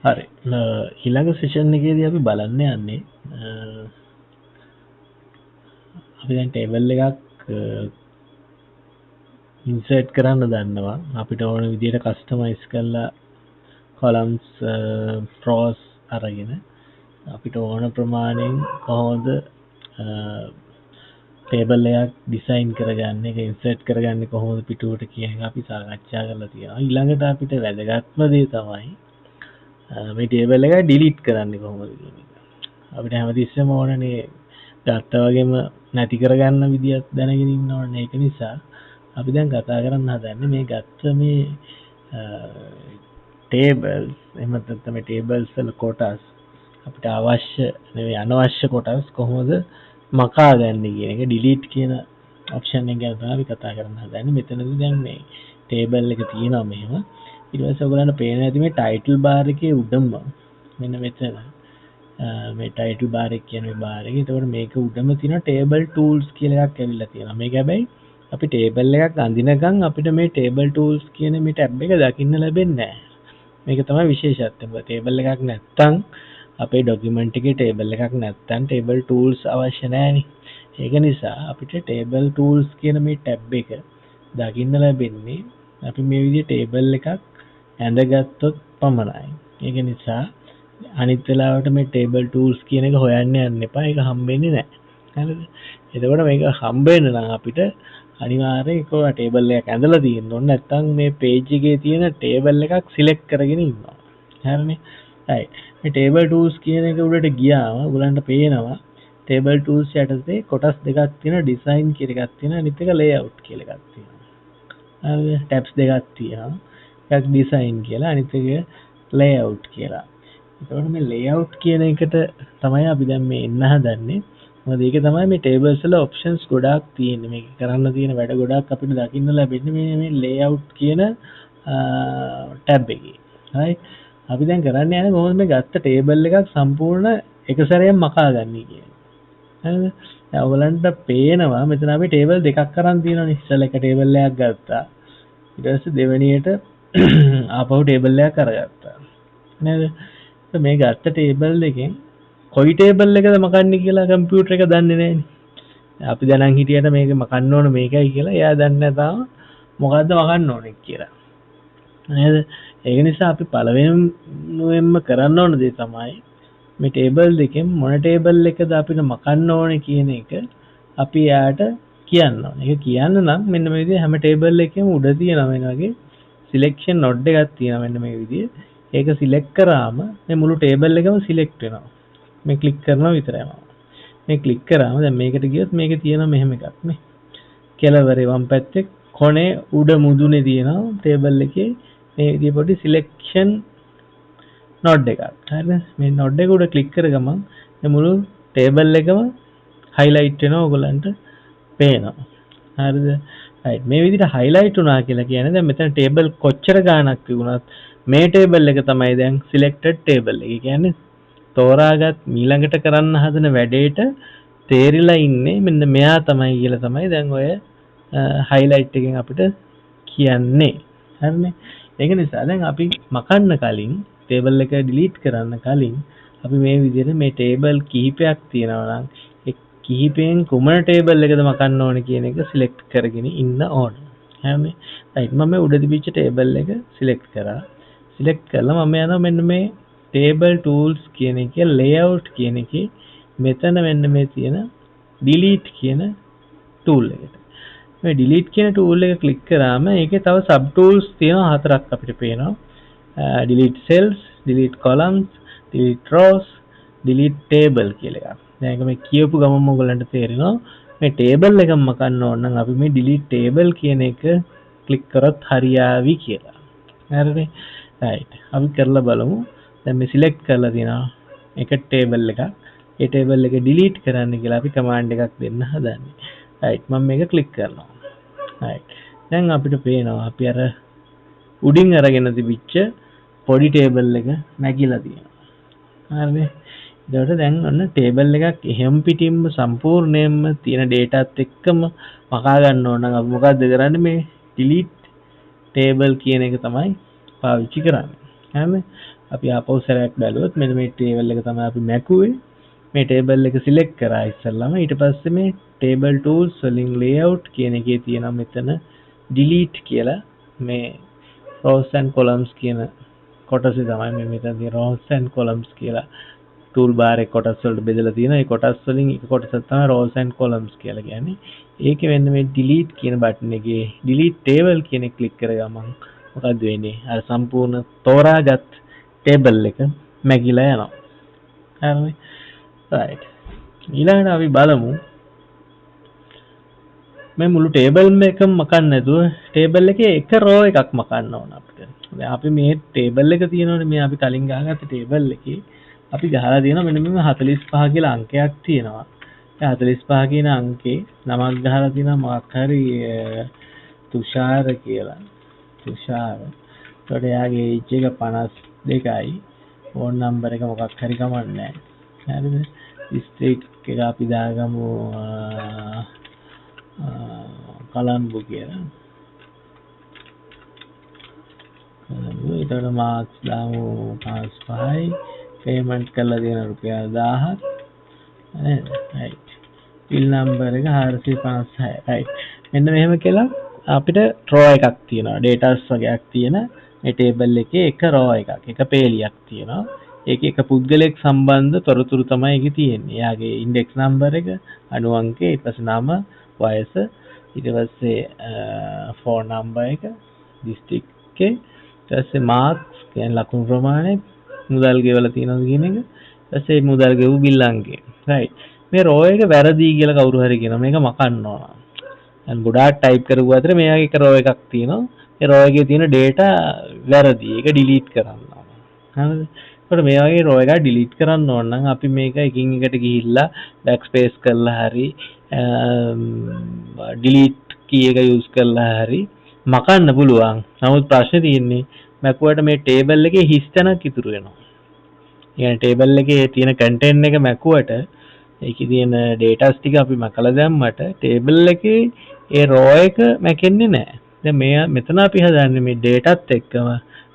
හරි ඊළඟ සෙෂන් එකේදී අපි බලන්න යන්නේ අපි දැන් ටේබල් එකක් ඉන්සර්ට් කරන්න දන්නවා අපිට ඕන විදිහට කස්ටමයිස් කරලා කොලම්ස් රෝස් අරගෙන අපිට ඕන ප්‍රමාණයෙන් කොහොමද ටේබල් එකක් ඩිසයින් කරගන්නේ ඒක ඉන්සර්ට් කරගන්නේ කොහොමද පිටුවට කියන එක අපි සාකච්ඡා කරලා තියෙනවා ඊළඟට අපිට වැදගත්ම දේ තමයි මේ ටේබල් එක ඩිලීට් කරන්නේ කොහොමද කියන එක. අපිට හැමතිස්සෙම ඕනනේ ගත්ත වගේම නැති කරගන්න විදියක් දැනගෙන ඉන්න ඕනේ. ඒක නිසා අපි දැන් කතා කරන්න හදන්නේ මේ ගත්ත මේ ටේබල්ස් එහෙම නැත්නම් මේ ටේබල්ස් වල කොටස් අපිට අවශ්‍ය නෙවෙයි අනවශ්‍ය කොටස් කොහොමද මකා ගන්න කියන එක ඩිලීට් කියන ඔප්ෂන් එක ගැන තමයි අපි කතා කරන්න හදන්නේ. මෙතනදී දැන් මේ ටේබල් එක තියෙනවා මෙහෙම. ඊට පස්සේ ඔයගොල්ලන්ට පේන ඇති මේ ටයිටල් බාර් එකේ උඩම මෙන්න මෙතන මේ ටයිටල් බාර් එක කියන මේ බාර් එකේ. එතකොට මේක උඩම තියෙන ටේබල් ටූල්ස් කියලා එකක් ඇවිල්ලා තියෙනවා. මේක හැබැයි අපි ටේබල් එකක් අඳිනකන් අපිට මේ ටේබල් ටූල්ස් කියන මේ ටැබ් එක දකින්න ලැබෙන්නේ නැහැ. මේක තමයි විශේෂත්වය. මොකද ටේබල් එකක් නැත්තම් අපේ ඩොකියුමන්ට් එකේ ටේබල් එකක් නැත්තම් ටේබල් ටූල්ස් අවශ්‍ය නැහැනේ. ඒක නිසා අපිට ටේබල් ටූල්ස් කියන මේ ටැබ් එක දකින්න ලැබෙන්නේ අපි මේ විදිහේ ටේබල් එකක් ඇඳගත්තොත් පමණයි. ඒක නිසා අනිත් වෙලාවට මේ ටේබල් ටූල්ස් කියන එක හොයන්න යන්න එපා. ඒක හම්බෙන්නේ නැහැ. හරිද? එතකොට මේක හම්බ වෙන්න නම් අපිට අනිවාර්යයෙන් ඒක ටේබල් එකක් ඇඳලා තියෙන්න ඕනේ. නැත්නම් මේ පේජ් එකේ තියෙන ටේබල් එකක් සිලෙක්ට් කරගෙන ඉන්නවා. හරිනේ? right. මේ ටේබල් ටූල්ස් කියන එක උඩට ගියාම ඔයගලන්ට පේනවා ටේබල් ටූල්ස් යටතේ කොටස් දෙකක් තියෙනවා. ඩිසයින් කියලා එකක් තියෙනවා. අනිත් එක ලේඅවුට් කියලා එකක් තියෙනවා. හරිද? ටැබ්ස් දෙකක් තියෙනවා. එකක් ඩිසයින් කියලා අනිත් එක ලේඅවුට් කියලා. එතකොට මේ ලේඅවුට් කියන එකට තමයි අපි දැන් මේ එන්න හදන්නේ. මොකද ඒකේ තමයි මේ ටේබල්ස් වල ඔප්ෂන්ස් ගොඩාක් තියෙන්නේ. මේක කරන්න තියෙන වැඩ ගොඩාක් අපිට දකින්න ලැබෙන්නේ මේ ලේඅවුට් කියන ටැබ් එකේ. right. අපි දැන් කරන්න යන්නේ කොහොමද මේ ගත්ත ටේබල් එකක් සම්පූර්ණ එක සැරේම මකා ගන්න කියන්නේ. හරිද? දැන් ඔයගලන්ට පේනවා මෙතන අපි ටේබල් දෙකක් අරන් තියෙනවානේ. ඉස්සෙල්ලා එක ටේබල් එකක් ගත්තා. ඊට පස්සේ දෙවෙනියට ආපහු ටේබල් එකක් අරගත්තා. නේද? මේ ගත්ත ටේබල් එකෙන් කොයි ටේබල් එකද මකන්නේ කියලා කම්පියුටර් එක දන්නේ නැහැනේ. අපි දැනන් හිටියට මේක මකන්න ඕන මේකයි කියලා. එයා දන්නේ නැතාව මොකද්ද මකන්න ඕනේ කියලා. නේද? ඒක නිසා අපි පළවෙනියෙන්ම කරන්න ඕන දේ තමයි මේ ටේබල් දෙකෙන් මොන ටේබල් එකද අපිට මකන්න ඕනේ කියන එක අපි යාට කියන්න ඕනේ. ඒක කියන්න නම් මෙන්න මේ විදිහේ හැම ටේබල් එකකම උඩ තියෙනවා මේ වගේ සිලෙක්ෂන් නොඩ් එකක් තියෙනවා මෙන්න මේ විදිහේ. ඒක සිලෙක්ට් කරාම මේ මුළු ටේබල් එකම සිලෙක්ට් වෙනවා. මේ ක්ලික් කරනවා විතරයි. මේ ක්ලික් කරාම දැන් මේකට ගියොත් මේකේ තියෙනවා මෙහෙම එකක් නේ. කෙලවරේ වම් පැත්තේ කොනේ උඩ මුදුනේ තියෙනවා ටේබල් එකේ මේ විදිහේ පොඩි සිලෙක්ෂන් නොඩ් එකක්. හරිද? මේ නොඩ් එක උඩ ක්ලික් කර ගමන් මේ මුළු ටේබල් එකම highlight වෙනවා ඔයගලන්ට පේනවා. හරිද? right. මේ විදිහට highlight වුණා කියලා කියන්නේ දැන් මෙතන ටේබල් කොච්චර ගාණක් තිබුණත් මේ ටේබල් එක තමයි දැන් selected table එක. ඒ කියන්නේ තෝරාගත් ඊළඟට කරන්න හදන වැඩේට තේරිලා ඉන්නේ මෙන්න මෙයා තමයි කියලා තමයි දැන් ඔය highlight එකෙන් අපිට කියන්නේ. හරිනේ? ඒක නිසා දැන් අපි මකන්න කලින් ටේබල් එක delete කරන්න කලින් අපි මේ විදිහට මේ ටේබල් කිහිපයක් තියෙනවා නම් ඒ කිහිපයෙන් කුමන ටේබල් එකද මකන්න ඕනේ කියන එක select කරගෙන ඉන්න ඕනේ. හරිනේ? right. මම මේ උඩ තිබිච්ච ටේබල් එක select කරා. select කරලා මම යනවා මෙන්න මේ table tools කියන එකේ layout කියන එකේ මෙතන මෙන්න මේ තියෙන delete කියන tool එකට. මේ delete කියන tool එක click කරාම ඒකේ තව sub tools තියෙනවා හතරක් අපිට පේනවා. delete cells, delete columns, delete rows, delete table කියලා එකක්. දැන් ඒක මේ කියපු ගමන්ම ඔයගලන්ට තේරෙනවා මේ table එකම මකන්න ඕන නම් අපි මේ delete table කියන එක click කරොත් හරියාවි කියලා. හරිනේ? right. අපි කරලා බලමු. දැන් මේ select කරලා තියෙනවා එක table එකක්. ඒ table එක delete කරන්න කියලා අපි command එකක් දෙන්න හදන්නේ. right. මම මේක click කරනවා. right. දැන් අපිට පේනවා අපි අර උඩින් අරගෙන තිබිච්ච පොඩි table එක නැගිලා තියෙනවා. හරිනේ? ඒකට දැන් ඔන්න table එකක් එහෙම් පිටින්ම සම්පූර්ණයෙන්ම තියෙන dataත් එක්කම මකා ගන්න ඕන නම් අපි මොකද්ද කරන්නේ මේ delete table කියන එක තමයි පාවිච්චි කරන්නේ. හරිනේ. අපි ආපහු සැරයක් බැලුවොත් මෙන්න මේ ටේබල් එක තමයි අපි මැකුවේ. මේ ටේබල් එක සිලෙක්ට් කරා ඉස්සෙල්ලාම. ඊට පස්සේ මේ ටේබල් ටූල්ස් වලින් layout කියන එකේ තියෙනවා මෙතන delete කියලා මේ rows and columns කියන කොටසේ තමයි මේ මෙතන තියෙන rows and columns කියලා tool bar එක කොටස් වලට බෙදලා තියෙනවා. ඒ කොටස් වලින් එක කොටසක් තමයි rows and columns කියලා කියන්නේ. ඒකේ වෙන්න මේ delete කියන බටන් එකේ delete table කියන එක ක්ලික් කරගමන් මොකද වෙන්නේ? අර සම්පූර්ණ තෝරාගත් ටේබල් එක මැකිලා යනවා. හරිනේ. right. ඊළඟට අපි බලමු මේ මුළු ටේබල් එකම මකන්න නැතුව ටේබල් එකේ එක රෝ එකක් මකන්න ඕන අපිට. දැන් අපි මේ ටේබල් එක තියෙනවනේ මේ අපි කලින් ගහගත්ත ටේබල් එකේ අපි ගහලා තියෙනවා මෙන්න මේ 45 කියලා අංකයක් තියෙනවා. ඒ 45 කියන අංකේ නමක් ගහලා තියෙනවා මොකක් හරි තුෂාර කියලා. තුෂාර. ඒකට යාගේ age එක 52යි. ෆෝන් නම්බර් එක මොකක් හරි කමන්නේ නැහැ. හරිද? district එක අපි දාගමු කොළඹ කියලා. ඊට මාක්ස් දාමු 55යි. පේමන්ට් කරලා දෙන රුපියල් 1000ක්. නේද? right. bill number එක 456යි. right. මෙන්න මෙහෙම කියලා අපිට raw එකක් තියෙනවා. datas වගේක් තියෙන මේ table එකේ එක raw එකක්, එක පේලියක් තියෙනවා. ඒකේ එක පුද්ගලයෙක් සම්බන්ධ තොරතුරු තමයි ඒකේ තියෙන්නේ. එයාගේ index number එක, අණු අංකය, ඊට පස්සේ නම, වයස, ඊට පස්සේ phone number එක, district එකේ, ඊට පස්සේ marks කියන්නේ ලකුණු ප්‍රමාණය, මුදල් ගෙවලා තියෙනවද කියන එක, ඊට පස්සේ මුදල් ගෙවු බිල් අංකය. right. මේ raw එක වැරදි කියලා කවුරු හරි කියනවා. මේක මකන්න ඕන. දැන් ගොඩාක් ටයිප් කරුව අතර මෙයාගේ එක raw එකක් තියෙනවා. ඒ raw එකේ තියෙන data වැරදි. ඒක delete කරන්න ඕන. හරිද? ඒකට මේ වගේ raw එකක් delete කරන්න ඕන නම් අපි මේක එකින් එකට ගිහිල්ලා backspace කරලා හරි delete key එක use කරලා හරි මකන්න පුළුවන්. නමුත් ප්‍රශ්නේ තියෙන්නේ මැකුවට මේ table එකේ හිස් තැනක් ඉතුරු වෙනවා. يعني table එකේ තියෙන content එක මැකුවට ඒකේ තියෙන data ටික අපි මකලා දැම්මට table එකේ ඒ raw එක මැකෙන්නේ නැහැ. දැන් මේ මෙතන අපි හදන්නේ මේ dataත් එක්කම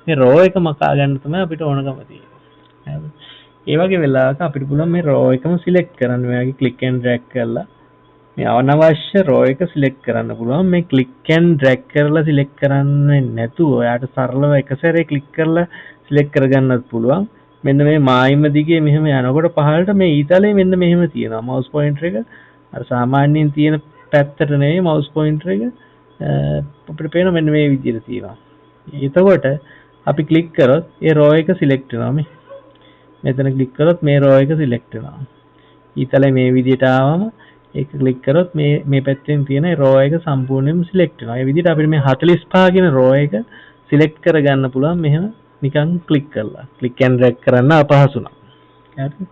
මේ raw එක මකා ගන්න තමයි අපිට ඕනකම තියෙන්නේ. ඒ වගේ වෙලාවක අපිට පුළුවන් මේ raw එකම select කරන්න. මෙයාගේ click and drag කරලා මේ අනවශ්‍ය raw එක select කරන්න පුළුවන්. මේ click and drag කරලා select කරන්නේ නැතුව ඔයාට සරලව එක සැරේ click කරලා select කරගන්නත් පුළුවන්. මෙන්න මේ මායිම දිගේ මෙහෙම යනකොට පහළට මේ ඊතලේ මෙන්න මෙහෙම තියෙනවා mouse pointer එක. අර සාමාන්‍යයෙන් තියෙන පැත්තට නෙවෙයි mouse pointer එක අපිට පේන මෙන්න මේ විදිහට තියෙනවා. එතකොට අපි click කරොත් ඒ raw එක select වෙනවා මේ. මෙතන click කරොත් මේ raw එක select වෙනවා. ඊතලේ මේ විදිහට ආවම ඒක click කරොත් මේ පැත්තෙන් තියෙන raw එක සම්පූර්ණයෙන්ම select වෙනවා. ඒ විදිහට අපිට මේ 45 කියන raw එක select කරගන්න පුළුවන් මෙහෙම නිකන් click කරලා. click and drag කරන්න අපහසු නම්. හරි.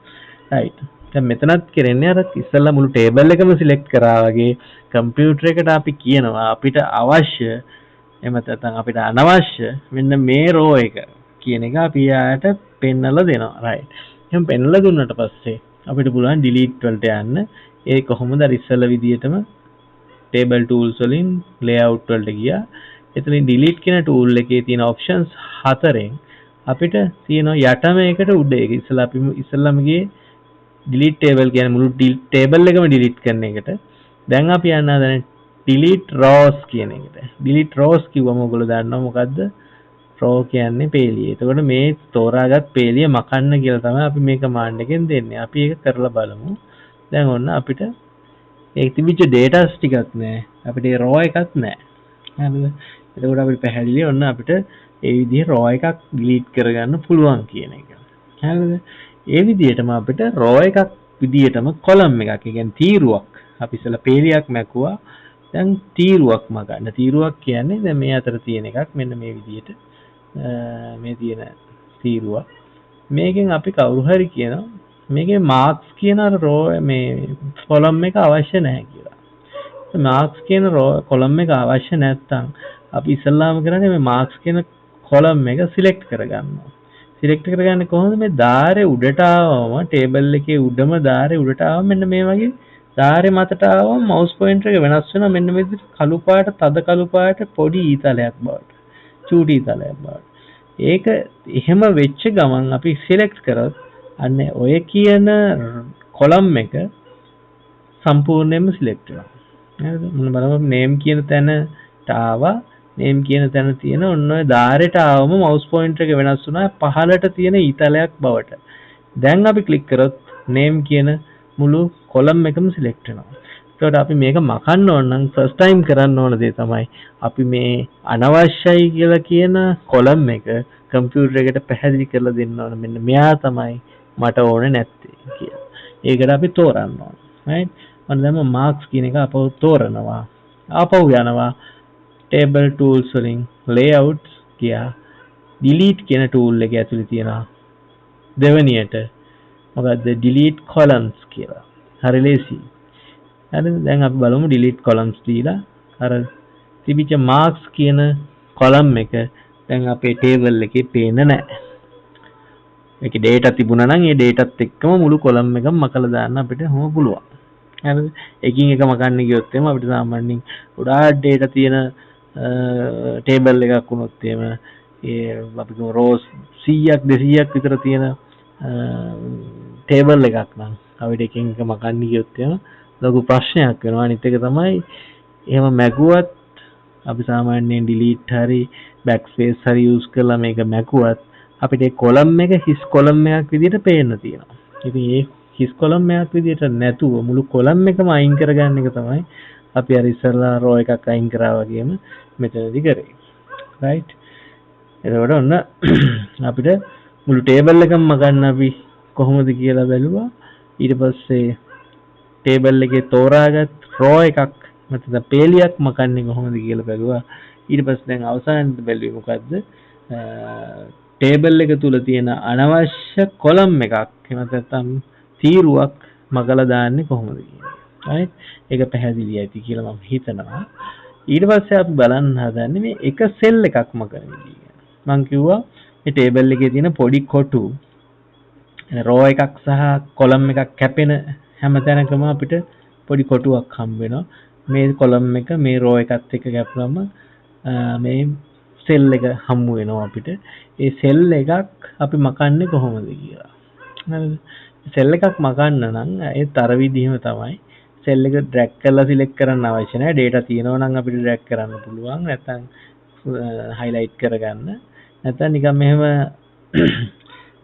right. දැන් මෙතනත් කරන්නේ අර ඉස්සෙල්ලා මුළු table එකම select කරා වගේ computer එකට අපි කියනවා අපිට අවශ්‍ය එහෙම නැත්නම් අපිට අනවශ්‍ය මෙන්න මේ raw එක කියන එක අපි යාට පෙන්නලා දෙනවා. right. එහෙනම් පෙන්නලා දුන්නට පස්සේ අපිට පුළුවන් delete වලට යන්න. ඒ කොහොමද අර ඉස්සෙල්ලා විදියටම table tools වලින් layout වලට ගියා. එතනින් delete කියන tool එකේ තියෙන options 4න් අපිට තියෙනවා යටම එකට උඩ එක. ඉස්සෙල්ලා අපි ඉස්සෙල්ලාම ගියේ delete table කියන්නේ මුළු table එකම delete කරන එකට. දැන් අපි යන්න හදන්නේ delete rows කියන එකට. delete rows කිව්වම ඔයගොල්ලෝ දන්නවා මොකද්ද? raw කියන්නේ පේලිය. එතකොට මේ තෝරාගත් පේලිය මකන්න කියලා තමයි අපි මේ command එකෙන් දෙන්නේ. අපි ඒක කරලා බලමු. දැන් ඔන්න අපිට ඒ තිබිච්ච data ටිකක් නැහැ. අපිට ඒ raw එකක් නැහැ. හරිද? එතකොට අපිට පැහැදිලි ඔන්න අපිට ඒ විදිහේ raw එකක් delete කරගන්න පුළුවන් කියන එක. හරිද? ඒ විදිහටම අපිට raw එකක් විදිහටම column එකක්. ඒ කියන්නේ තීරුවක්. අපි ඉස්සෙල්ලා පේලියක් මැකුවා. දැන් තීරුවක් මගන්න. තීරුවක් කියන්නේ දැන් මේ අතර තියෙන එකක් මෙන්න මේ විදිහට මේ තියෙන තීරුවක්. මේකෙන් අපි කවුරු හරි කියනවා මේකේ marks කියන අර raw මේ column එක අවශ්‍ය නැහැ කියලා. marks කියන raw column එක අවශ්‍ය නැත්නම් අපි ඉස්සල්ලාම කරන්නේ මේ marks කියන column එක select කරගන්නවා. select කරගන්නේ කොහොමද? මේ ධාරේ උඩට ආවම table එකේ උඩම ධාරේ උඩට ආවම මෙන්න මේ වගේ ධාරේ මතට ආවම mouse pointer එක වෙනස් වෙනවා. මෙන්න මේ විදිහට කළු පාට, තද කළු පාට පොඩි ඊතලයක් බවට. චූටි ඊතලයක් බවට. ඒක එහෙම වෙච්ච ගමන් අපි සිලෙක්ට් කරොත් අන්න ඔය කියන කොලම් එක සම්පූර්ණයෙන්ම සිලෙක්ට් වෙනවා. හරිද? මොන බලමු name කියන තැනට ආවා. name කියන තැන තියෙන ඔන්න ඔය ධාරයට ආවම mouse pointer එක වෙනස් වුණා පහළට තියෙන ඊතලයක් බවට. දැන් අපි ක්ලික් කරොත් name කියන මුළු කොලම් එකම සිලෙක්ට් වෙනවා. ඒකට අපි මේක මකන්න ඕන නම් ෆස්ට් ටයිම් කරන්න ඕන දේ තමයි අපි මේ අනවශ්‍යයි කියලා කියන කොලම් එක කම්පියුටර් එකට පැහැදිලි කරලා දෙන්න ඕන. මෙන්න මෙයා තමයි මට ඕනේ නැත්තේ කියලා. ඒකට අපි තෝරන්න ඕන. right? මම දැන් මාක්ස් කියන එක අපව තෝරනවා. ආපහු යනවා table tools වලින් layouts ගියා. delete කියන tool එක ඇතුලේ තියෙනවා දෙවෙනියට මොකද්ද delete columns කියලා. හරි ලේසි. හරිද? දැන් අපි බලමු delete columns දීලා අර තිබිච්ච marks කියන column එක දැන් අපේ table එකේ පේන්නේ නැහැ. ඒකේ data තිබුණා නම් ඒ dataත් එක්කම මුළු column එකම මකලා දාන්න අපිට හොම පුළුවන්. හරිද? එකින් එක මකන්න ගියොත් එහම අපිට සාමාන්‍යයෙන් ගොඩාක් data තියෙන table එකක් වුණොත් එහෙම ඒ අපි කියමු rows 100ක් 200ක් විතර තියෙන table එකක් නම් අපිට එකින් එක මකන්න ගියොත් එහෙම ලොකු ප්‍රශ්නයක් වෙනවා. අනිත් එක තමයි එහෙම මැකුවත් අපි සාමාන්‍යයෙන් delete හරි backspace හරි use කරලා මේක මැකුවත් අපිට ඒ column එක හිස් column එකක් විදිහට පේන්න තියෙනවා. ඉතින් ඒ හිස් column එකක් විදිහට නැතුව මුළු column එකම අයින් කරගන්න එක තමයි අපි අර ඉස්සරලා row එකක් අයින් කරා වගේම මෙතනදී කරේ. right? එතකොට ඔන්න අපිට මුළු table එකම මගන්න අපි කොහොමද කියලා බැලුවා. ඊට පස්සේ table එකේ තෝරාගත් row එකක් නැත්නම් පේලියක් මකන්නේ කොහොමද කියලා බැලුවා. ඊට පස්සේ දැන් අවසානයේදී බැලුවේ මොකද්ද? table එක තුල තියෙන අනවශ්‍ය column එකක් එහෙම නැත්නම් තීරුවක් මගලා දාන්නේ කොහොමද කියන්නේ. right? ඒක පැහැදිලි ඇති කියලා මම හිතනවා. ඊට පස්සේ අපි බලන්න හදන්නේ මේ එක cell එකක් මකන විදිය. මම කිව්වා මේ table එකේ තියෙන පොඩි කොටු row එකක් සහ column එකක් කැපෙන හැම තැනකම අපිට පොඩි කොටුවක් හම්බ වෙනවා. මේ column එක මේ row එකත් එක්ක ගැපුවම මේ cell එක හම්බ වෙනවා අපිට. ඒ cell එකක් අපි මකන්නේ කොහොමද කියලා. හරිද? cell එකක් මකන්න නම් ඒත් අර විදිහම තමයි cell එක drag කරලා select කරන්න අවශ්‍ය නැහැ. data තියෙනවා නම් අපිට drag කරන්න පුළුවන්. නැත්නම් highlight කරගන්න. නැත්නම් නිකන් මෙහෙම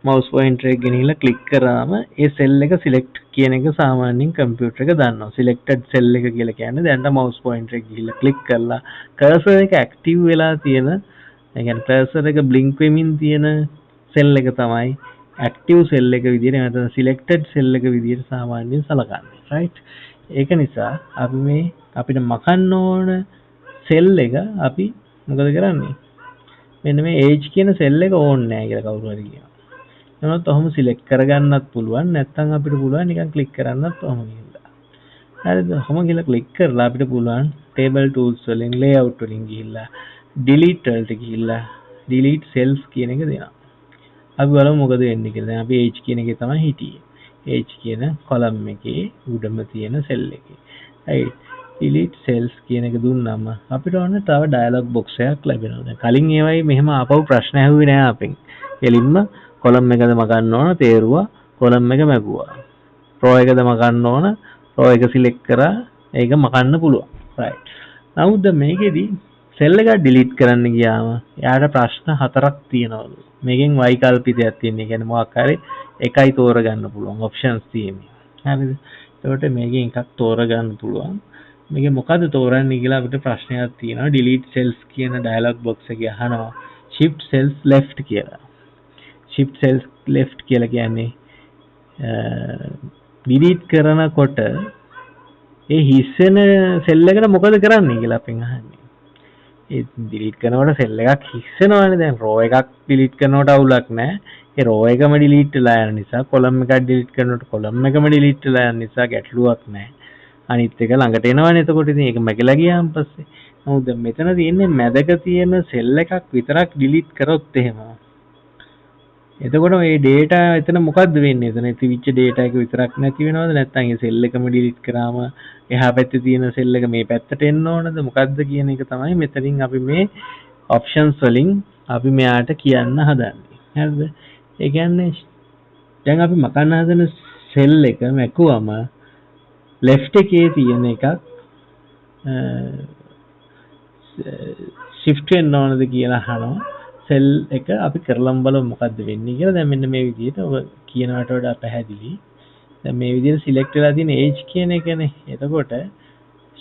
mouse pointer එක ගෙනහිලා click කරාම ඒ cell එක select කියන එක සාමාන්‍යයෙන් computer එක දන්නවා. selected cell එක කියලා කියන්නේ දැන්ට mouse pointer එක ගිහිල්ලා click කරලා cursor එක active වෙලා තියෙන ඒ කියන්නේ cursor එක blink වෙමින් තියෙන cell එක තමයි active cell එක විදිහට නැත්නම් selected cell එක විදිහට සාමාන්‍යයෙන් සලකන්නේ. right? ඒක නිසා අපි මේ අපිට මකන්න ඕන cell එක අපි මොකද කරන්නේ? මෙන්න මේ age කියන cell එක ඕනේ නැහැ කියලා කවුරු හරි කියනවා. එනොත් ඔහොම සිලෙක්ට් කරගන්නත් පුළුවන් නැත්නම් අපිට පුළුවන් නිකන් ක්ලික් කරන්නත් ඔහොම ගිහිල්ලා. හරිද? ඔහොම ගිහලා ක්ලික් කරලා අපිට පුළුවන් table tools වලින් layout වලින් ගිහිල්ලා delete වලට ගිහිල්ලා delete cells කියන එක දෙනවා. අපි බලමු මොකද වෙන්නේ කියලා. දැන් අපි age කියන එකේ තමයි හිටියේ. age කියන column එකේ උඩම තියෙන cell එකේ. right? delete cells කියන එක දුන්නාම අපිට ඔන්න තව dialog box එකක් ලැබෙනවා. දැන් කලින් ඒවයි මෙහෙම ආපහු ප්‍රශ්න ඇහුවේ නෑ අපෙන්. එලින්ම column එකද මගන්න ඕන තේරුවා column එක මැගුවා. row එකද මගන්න ඕන row එක select කරා ඒක මකන්න පුළුවන්. right. නමුත් මේකෙදි cell එක delete කරන්න ගියාම එයාට ප්‍රශ්න හතරක් තියෙනවලු. මේකෙන් වෛකල්පිතයක් තියෙන. ඒ කියන්නේ මොකක් හරි එකයි තෝරගන්න පුළුවන් options තියෙන්නේ. හරිද? ඒකට මේකෙන් එකක් තෝරගන්න පුළුවන්. මේකේ මොකද්ද තෝරන්නේ කියලා අපිට ප්‍රශ්නයක් තියෙනවා. delete cells කියන dialog box එකේ අහනවා shift cells left කියලා. shift cells left කියලා කියන්නේ delete කරනකොට ඒ හිස්සෙන cell එකට මොකද කරන්නේ කියලා අපෙන් අහන්නේ. ඒ delete කරනකොට cell එකක් හිස්සෙනවානේ. දැන් row එකක් delete කරනකොට අවුලක් නැහැ. ඒ row එකම delete වෙලා යන නිසා column එකක් delete කරනකොට column එකම delete වෙලා යන නිසා ගැටලුවක් නැහැ. අනිත් එක ළඟට එනවනේ. එතකොට ඉතින් ඒක මැකලා ගියාන් පස්සේ නමුත් දැන් මෙතන තියෙන්නේ මැදක තියෙන cell එකක් විතරක් delete කරොත් එහෙම එතකොට මේ data එතන මොකද්ද වෙන්නේ? එතන තිබිච්ච data එක විතරක් නැති වෙනවද? නැත්නම් ඒ cell එකම delete කරාම එහා පැත්තේ තියෙන cell එක මේ පැත්තට එන්න ඕනද? මොකද්ද කියන එක තමයි මෙතනින් අපි මේ options වලින් අපි මෙයාට කියන්න හදන්නේ. හරිද? ඒ කියන්නේ දැන් අපි මකන්න හදන සෙල් එක මැකුවම left එකේ තියෙන එකක් shift වෙන්න ඕනද කියලා අහනවා. සෙල් එක අපි කරලම් බලමු මොකද්ද වෙන්නේ කියලා. දැන් මෙන්න මේ විදිහට ඔබ කියනවට වඩා පැහැදිලි. දැන් මේ විදිහට select වෙලා තියෙන age කියන එකනේ. එතකොට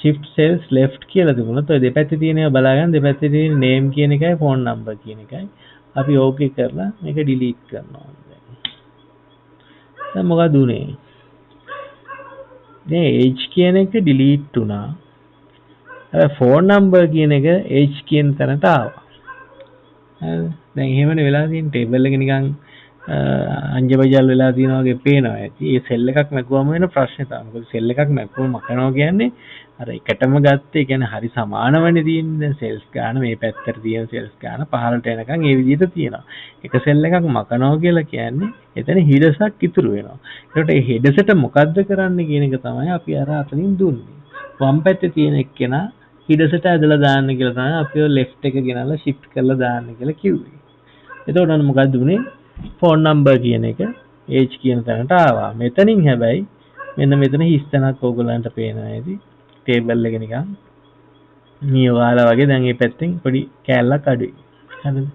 shift cells left කියලා තිබුණොත් ඔය දෙපැත්තේ තියෙන ඒවා බලා ගන්න. දෙපැත්තේ තියෙන name කියන එකයි phone number කියන එකයි. අපි okay කරලා මේක delete කරනවා. දැන් මොකද උනේ? දැන් age කියන එක delete වුණා. හැබැයි phone number කියන එක age කියන තැනට ආවා. හරිද? දැන් එහෙමනේ වෙලා තියෙන table එක නිකන් අංජබජල් වෙලා තියෙනවා වගේ පේනවා ඇති. ඒ සෙල් එකක් මැකුවම වෙන ප්‍රශ්නේ තමයි. මොකද සෙල් එකක් මැකුවම මකනවා කියන්නේ අර එකටම ගත්තේ කියන්නේ හරි සමානවනේ තියෙන්නේ. දැන් සෙල්ස් ගන්න මේ පැත්තට තියෙන සෙල්ස් ගන්න පහළට එනකන් ඒ විදිහට තියෙනවා. එක සෙල් එකක් මකනවා කියලා කියන්නේ එතන හිඩසක් ඉතුරු වෙනවා. ඒකට ඒ හිඩසට මොකද්ද කරන්න කියන එක තමයි අපි අර අතනින් දුන්නේ. වම් පැත්තේ තියෙන එක්කෙනා හිඩසට ඇදලා දාන්න කියලා තමයි අපි ඔය left එක ගෙනල්ලා shift කරලා දාන්න කියලා කිව්වේ. එතකොට අන්න මොකද්ද උනේ? phone number කියන එක age කියන තැනට ආවා. මෙතනින් හැබැයි මෙන්න මෙතන හිස් තැනක් ඕගොල්ලන්ට පේනවා ඇති. table එක නිකන් නිය වහලා වගේ දැන් මේ පැත්තෙන් පොඩි කෑල්ලක් අඩුයි. හරිද?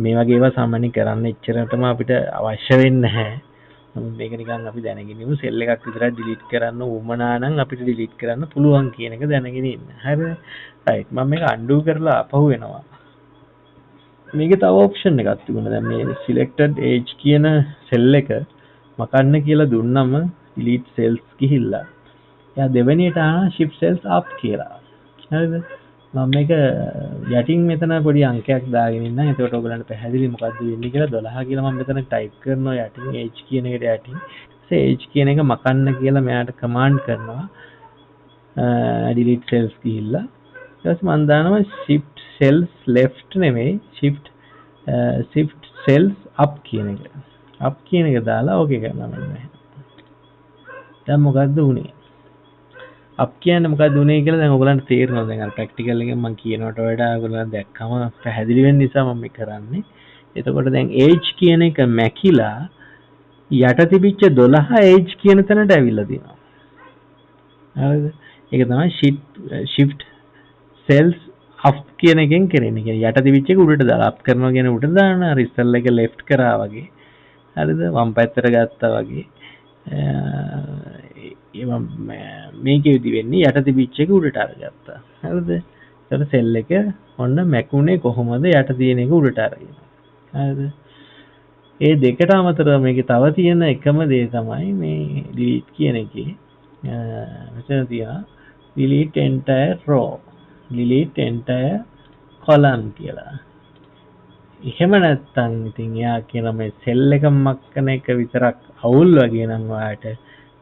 මේ වගේ ඒවා සාමාන්‍යයෙන් කරන්න එච්චරටම අපිට අවශ්‍ය වෙන්නේ නැහැ. මේක නිකන් අපි දැනගෙන ඉමු සෙල් එකක් විතරක් delete කරන්න උවමනා නම් අපිට delete කරන්න පුළුවන් කියන එක දැනගෙන ඉන්න. හරිද? right. මම මේක undo කරලා අපහු වෙනවා. මේකේ තව ඔප්ෂන් එකක් තිබුණා. දැන් මේ selected age කියන සෙල් එක මකන්න කියලා දුන්නම delete cells ගිහිල්ලා එයා දෙවෙනියට ආන shift cells up කියලා. හරිද? මම මේක යටින් මෙතන පොඩි අංකයක් දාගෙන ඉන්නම්. එතකොට ඔයගලන්ට පැහැදිලි මොකද්ද වෙන්නේ කියලා 12 කියලා මම මෙතන type කරනවා යටින් age කියන එකට යටින්. age කියන එක මකන්න කියලා මෙයාට command කරනවා. delete cells ගිහිල්ලා ඊට පස්සේ මම දානවා shift cells left නෙමෙයි shift cells up කියන එක. up කියන එක දාලා okay කරනවා මෙන්න. දැන් මොකද්ද උනේ? up කියන්නේ මොකද්ද උනේ කියලා දැන් ඔයගලන්ට තේරෙනවා. දැන් අර ප්‍රැක්ටිකල් එකෙන් මම කියනවට වඩා ඔයගලන්ට දැක්කම පැහැදිලි වෙන්න නිසා මම මේක කරන්නේ. එතකොට දැන් age කියන එක මැකිලා යට තිබිච්ච 12 age කියන තැනට ඇවිල්ලා තියෙනවා. හරිද? ඒක තමයි shift cells up කියන එකෙන් කරන්නේ. කියන්නේ යට තිබිච්ච එක උඩට දාලා up කරනවා කියන උඩට දානවා. අර ඉස්සල්ලා එක left කරා වගේ. හරිද? වම් පැත්තට ගත්තා වගේ. මේකෙදි වෙන්නේ යට තිබිච්ච එක උඩට අරගත්තා. හරිද? ඒතර සෙල් එක ඔන්න මැකුනේ කොහොමද යට තියෙන එක උඩට අරගෙන. හරිද? ඒ දෙකට අමතරව මේකේ තව තියෙන එකම දේ තමයි මේ delete කියන එකේ මෙතන තියෙනවා delete entire row, delete entire column කියලා. එහෙම නැත්නම් ඉතින් එයා කියන මේ සෙල් එක මක්කන එක විතරක් අවුල් වගේ නම් ඔයාට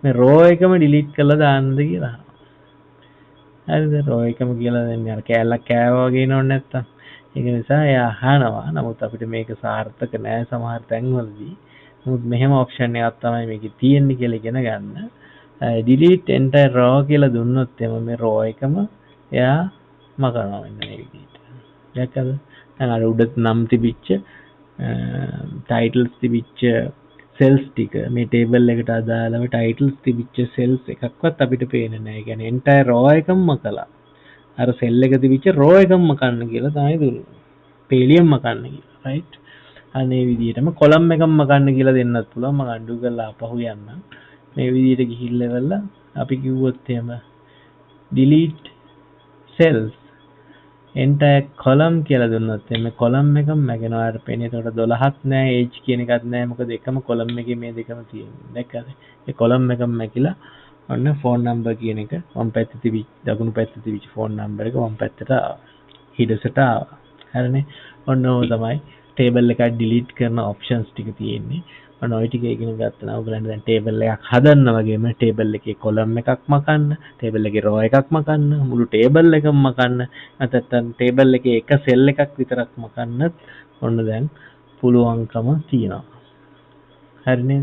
මේ row එකම delete කරලා දාන්නද කියලා. හරිද? row එකම කියලා දැන් අර කෑල්ලක් කෑවා වගේ නෝන නැත්තම්. ඒක නිසා එයා අහනවා. නමුත් අපිට මේක සාර්ථක නෑ සමහර තැන්වලදී. නමුත් මෙහෙම ඔප්ෂන් එකක් තමයි මේකේ තියෙන්නේ කියලා ඉගෙන ගන්න. delete entire row කියලා දුන්නොත් එම මේ row එකම එයා මකනවා මෙන්න මේ විදිහට. දැක්කද? දැන් අර උඩ නම් තිබිච්ච titles තිබිච්ච cells ටික මේ table එකට අදාළව titles තිබිච්ච cells එකක්වත් අපිට පේන්නේ නැහැ. ඒ කියන්නේ entire row එකම මකලා අර cell එක තිබිච්ච row එකම මකන්න කියලා තමයි දුන්නේ. පේලියම් මකන්න කියලා. right? අනේ විදිහටම column එකම මකන්න කියලා දෙන්නත් පුළුවන්. මම අඩු කරලා අපහු යන්නම්. මේ විදිහට ගිහිල්ලා ඉවරලා අපි කිව්වොත් එහෙම delete cells entire column කියලා දුන්නොත් මේ column එකම මැගෙනවා. අර පේන්නේ ඒකට 12ක් නෑ age කියන එකක් නෑ. මොකද එකම column එකේ මේ දෙකම තියෙන්නේ. දැක්කද? ඒ column එකම මැකිලා ඔන්න phone number කියන එක වම් පැත්තේ තිබිච්ච දකුණු පැත්තේ තිබිච්ච phone number එක වම් පැත්තට ආවා. හිඩසට ආවා. හරිනේ? ඔන්න ඕක තමයි table එක delete කරන options ටික තියෙන්නේ. ඔන්න ඔය ටික ඉගෙන ගත්තා නම් ඔයගලන්ට දැන් table එකක් හදන්න වගේම table එකේ column එකක් මකන්න, table එකේ row එකක් මකන්න, මුළු table එකම මකන්න, නැත්නම් table එකේ එක cell එකක් විතරක් මකන්න ඔන්න දැන් පුළුවන්කම තියෙනවා. හරිනේ?